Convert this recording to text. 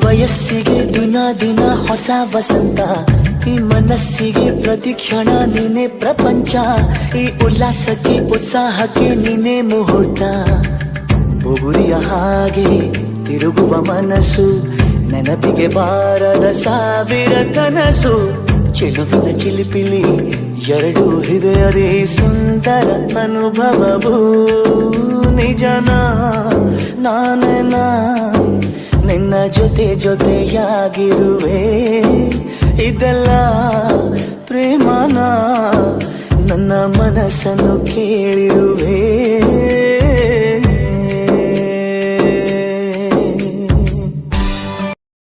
ವಯಸ್ಸಿಗೆ ದಿನ ದಿನ ಹೊಸ ವಸಂತ, ಈ ಮನಸ್ಸಿಗೆ ಪ್ರತಿ ಕ್ಷಣ ನೀನೆ ಪ್ರಪಂಚ, ಈ ಉಲ್ಲಾಸಕ್ಕೆ ಉತ್ಸಾಹಕ್ಕೆ ನೀನೆ ಮುಹೂರ್ತ. ಬುಗುರಿಯ ಹಾಗೆ ತಿರುಗುವ ಮನಸ್ಸು, ನೆನಪಿಗೆ ಬಾರದ ಸಾವಿರ ಕನಸು. ಚೆಲುವಿನ ಚಿಲಿಪಿಲಿ ಎರಡು ಹೃದಯದೇ ಸುಂದರ ಅನುಭವವು. ನಿಜನ ನಾನೇನ ನಿನ್ನ ಜೊತೆ ಜೊತೆಯಾಗಿರುವೆ, ಇದೆಲ್ಲ ಪ್ರೇಮನ ನನ್ನ ಮನಸ್ಸನ್ನು ಕೇಳಿರುವೆ.